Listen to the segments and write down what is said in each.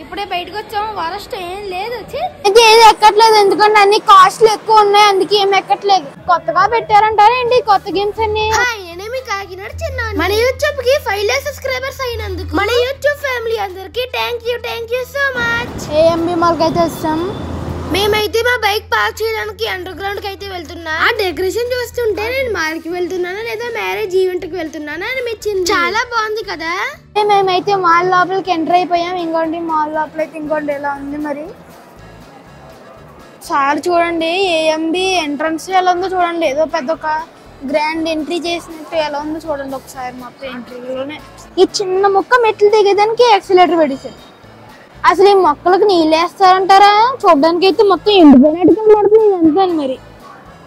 ఇప్పుడే బయటకు వచ్చాము. వరస్ట్ ఏం లేదు, ఏది ఎక్కట్లేదు ఎందుకంటే అన్ని కాస్ట్లు ఎక్కువ ఉన్నాయి, అందుకే ఏం ఎక్కట్లేదు. కొత్తగా పెట్టారంటారా ఏంటి కొత్త గేమ్స్ అన్ని? కాకినాడ చిన్న మన యూట్యూబ్ కి 5 lakh సబ్స్క్రైబర్స్ అయినందుకు మన యూట్యూబ్ ఫ్యామిలీ అందరికి thank you so much. AMB మాల్కి అయితే వచ్చాం. మేమైతే మా బైక్ పార్క్ చేయడానికి అండర్ గ్రౌండ్ కి అయితే వెళ్తున్నా. ఆ డెకరేషన్ చూస్తుంటే నేను మాల్ కి వెళ్తున్నానా లేదా మ్యారేజ్ ఈవెంట్ కి వెళ్తున్నానా అనిపించింది. చాలా బాగుంది కదా. మేమైతే మాల్ లోపలికి ఎంటర్ అయిపోయాం. ఇంకోండి మాల్ లోపల అయితే ఇంకోండి ఎలా ఉంది మరి. చాలా చూడండి ఏఎంబి ఎంట్రన్స్ ఎలా ఉందో చూడండి. ఏదో పెద్ద ఒక గ్రాండ్ ఎంట్రీ చేసినట్టు ఎలా ఉందో చూడండి ఒకసారి. మొత్తం ఎంట్రీలోనే ఈ చిన్న ముక్క మెట్లు దిగేదానికి యాక్సిలేటర్ పెట్టేశారు. అసలు ఈ మొక్కలకు నీళ్ళు వేస్తారంటారా? చూడడానికి అయితే మొత్తం ఎండిపోయినట్టు కనబడుతుంది అంతే. మరి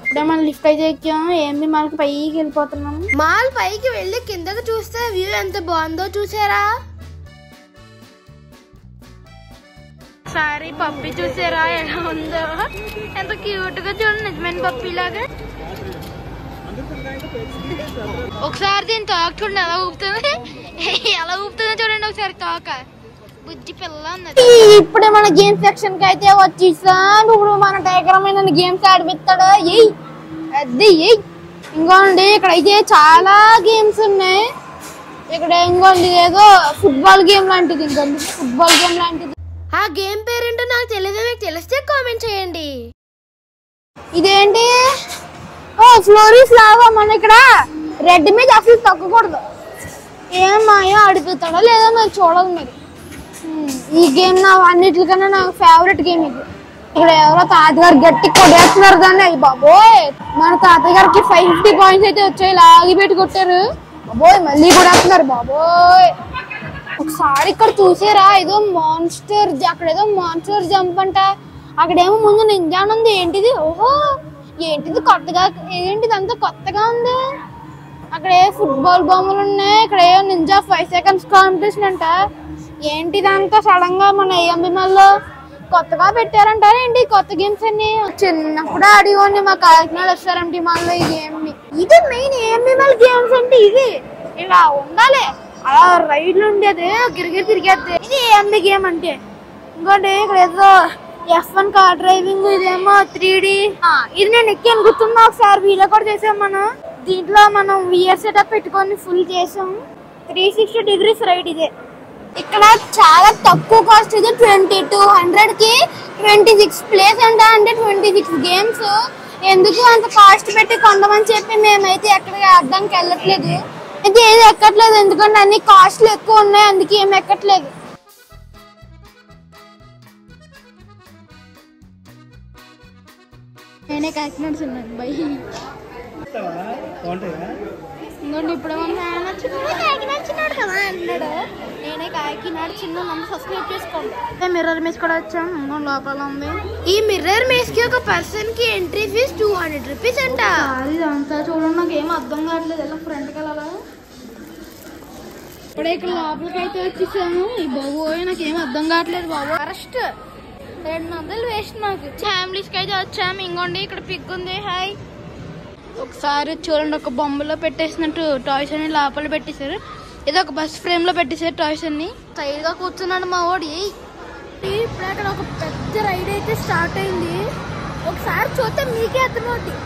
ఇప్పుడే మనం లిఫ్ట్ అయితే ఎక్కాం. ఏంది మాల్కి పైకి వెళ్ళిపోతున్నాం. మాల్ పైకి వెళ్ళి కిందకి చూస్తే వ్యూ ఎంత బాగుందో చూసారా? ఒకసారి పప్పి చూసారా ఎలా ఉందో? ఎంత క్యూట్ గా చూడండి, నిజమైన పప్పి లాగా. ఒకసారి దీని తోక చూడండి ఎలా ఊపుతుంది, ఎలా ఊపుతుందో చూడండి ఒకసారి. తోక బుజ్జి పిల్ల ఉన్నది. ఇప్పుడే మన గేమ్ సెక్షన్ కి అయితే వచ్చేసాం. ఇప్పుడు మన టైగర్ మీద గేమ్స్ ఆడిపిస్తాడు. అది ఇంకోండి ఇక్కడ అయితే చాలా గేమ్స్ ఉన్నాయి. ఇక్కడ ఇంకోండి ఏదో ఫుట్బాల్ గేమ్ లాంటిది. ఇంకోండి ఫుట్బాల్ గేమ్ లాంటిది. ఆ గేమ్ పేరేంటో నాకు తెలియదు, మీకు తెలిస్తే కామెంట్ చేయండి. ఇదేంటి? ఫ్లోరీస్ లాగా మన ఇక్కడ రెడ్ మీద అసలు తగ్గకూడదు. ఏమాయో ఆడిపోతాడో లేదో నాకు చూడదు. మరి ఈ గేమ్ నా అన్నిటికన్నా నాకు ఫేవరెట్ గేమ్ ఇది. ఇక్కడ ఎవరో తాతగారు గట్టి కొట్టేస్తున్నారు దాన్ని. అయ్యి బాబోయ్, మన తాతగారికి 550 పాయింట్స్ అయితే వచ్చాయి. లాగి పెట్టి కొట్టారు బాబోయ్. మళ్ళీ కొట్టేస్తున్నారు బాబోయ్. ఒకసారి ఇక్కడ చూసారా ఏదో మాన్స్టర్, అక్కడ ఏదో మాన్స్టర్ జంప్ అంట. అక్కడేమో ముందు నింజాన్ ఉంది. ఏంటిది? ఓహో ఏంటిది కొత్తగా, ఏంటిది అంతా కొత్తగా ఉంది. అక్కడ ఏ ఫుట్బాల్ బొమ్మలు ఉన్నాయి. ఇక్కడ ఏమో నింజా 5 seconds కాంపిటీషన్ అంట. ఏంటిదంతా సడన్ గా మన ఏఎంబి మాల్లో కొత్తగా పెట్టారంటారా ఏంటి కొత్త గేమ్స్ అన్ని? చిన్నప్పుడు అడిగోండి మా కాకినాడ రెస్టారెంట్ మాల్లో ఈ గేమ్. ఇది మెయిన్ ఏఎంబి మాల్ గేమ్స్ అంటే ఇది ఇలా ఉండాలి. అలా రైడ్లు ఉండేది గిరిగిరి తిరిగేది. ఇది ఏఎంబి గేమ్ అంటే. ఇంకోటి ఇక్కడ ఏదో F1 కార్ డ్రైవింగ్, ఇదేమో 3D. ఇది నేను ఎక్కి అనుకుతున్నా. ఒకసారి వీడియో కూడా చేసాం మనం. దీంట్లో మనం విఆర్ సెటప్ పెట్టుకొని ఫుల్ చేసాం. 360 degrees రైడ్ ఇదే. ఇక్కడ చాలా తక్కువ కాస్ట్. ఇది 2200 కి 26 ప్లేస్ అంట. అంటే 26 గేమ్స్. ఎందుకు అంత కాస్ట్ పెట్టి కొంతమంది చెప్పి మేమైతే ఎక్కడికి అర్థంకి వెళ్ళట్లేదు. అయితే ఏది ఎక్కట్లేదు ఎందుకంటే అన్ని కాస్ట్లు ఎక్కువ ఉన్నాయి, అందుకే ఏమి ఎక్కట్లేదు. నేనే కాకినాడ చిన్నాను బై. ఇంకోండి ఇప్పుడు కాకినాడ చిన్నాడు కదా అన్నాడు. నేనే కాకినాడ చిన్న నన్ను సబ్స్క్రైబ్ చేసుకోండి. మిర్రర్ మేస్ కూడా వచ్చాం. లోపల ఉంది. ఈ మిర్రర్ మేస్ కి ఒక పర్సన్ కి ఎంట్రీ ఫీజ్ 200 రూపీస్ అంట. ఇదంతా చూడండి నాకు ఏం అర్థం కావట్లేదు. ఎలా ఫ్రంట్ కి వెళ్ళాలా? ఇప్పుడే ఇక్కడ లోపలికి అయితే వచ్చేసాము. ఈ బాబోయ్ నాకేం అర్థం కావట్లేదు బాబు. ఫస్ట్ 200 వేస్ట్ నాకు. ఫ్యామిలీస్ కి అయితే వచ్చాము. ఇంకోండి ఇక్కడ పిక్ ఉంది. హాయ్. ఒకసారి చూడండి ఒక బొమ్మలో పెట్టేసినట్టు టాయ్స్ అన్ని లోపల పెట్టేశారు. ఇది ఒక బస్ ఫ్రేమ్ లో పెట్టేశారు టాయ్స్ అన్ని. సైడ్ గా కూర్చున్నాడు మా ఓడి. ఇప్పుడు అక్కడ ఒక పెద్ద రైడ్ అయితే స్టార్ట్ అయింది. ఒకసారి చూస్తే మీకే అర్థమవుతుంది.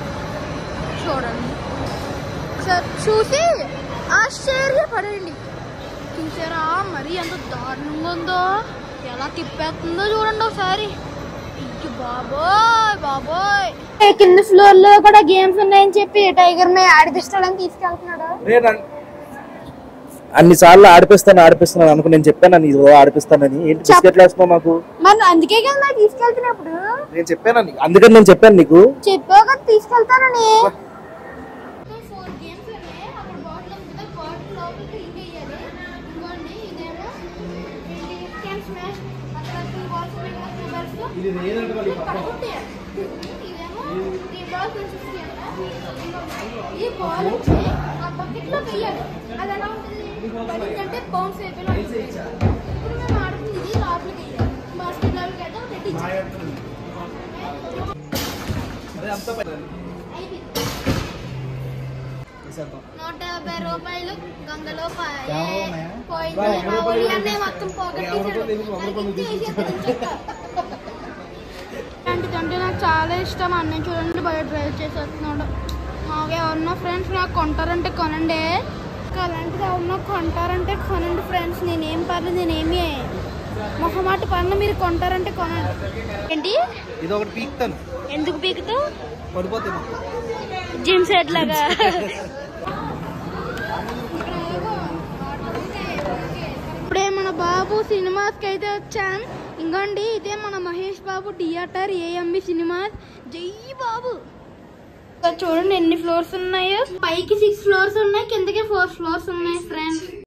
చూడండి ఒకసారి చూసి ఆశ్చర్యపడండి. చూసారా మరి ఎంత దారుణంగా ఉందో, ఎలా తిప్పేస్తుందో చూడండి ఒకసారి. బాబోయ్ బాబోయ్. కింద ఫ్లోర్ లో కూడా గేమ్స్ ఉన్నాయని చెప్పి టైగర్ ని ఆడిపిస్తాడని తీసుకెళ్తున్నాడు. అన్ని సార్లు ఆడిపిస్తాను అనుకో. నేను చెప్పాను నీకు ఆడిపిస్తానని. ఏంటి బిస్కెట్లు వేస్తున్నావు మాకు? మరి అందుకే కదా నాకు తీసుకెళ్తున్నప్పుడు నేను చెప్పాను. అందుకని నేను చెప్పాను నీకు. చెప్పావు కదా తీసుకెళ్తానని. ₹150 గంగలో పోయింది మొత్తం అంటే నాకు చాలా ఇష్టం. అన్నయ్య చూడండి బయట డ్రైవ్ చేసేస్తున్నాడు. మాకు ఎవరన్నా ఫ్రెండ్స్ నాకు కొంటారంటే కొనండి, అలాంటిది ఎవరన్నా కొంటారంటే కొనండి ఫ్రెండ్స్. నేనేం పర్లేదు, నేనేమి మొహమాట పనులు మీరు కొంటారంటే కొనండి. ఏంటి ఇది ఒకటి పీకుతాను. ఎందుకు పీకుతావు? పడిపోతుంది జిమ్ సెట్ లాగా. ఇప్పుడే మన బాబు సినిమాస్కి అయితే వచ్చాం. ఇంకోండి ఇదే మన Mahesh Babu theatre AMB cinemas. జై బాబు. చూడండి ఎన్ని ఫ్లోర్స్ ఉన్నాయో. పైకి 6 ఫ్లోర్స్ ఉన్నాయి, కిందకి 4 ఫ్లోర్స్ ఉన్నాయి ఫ్రెండ్స్.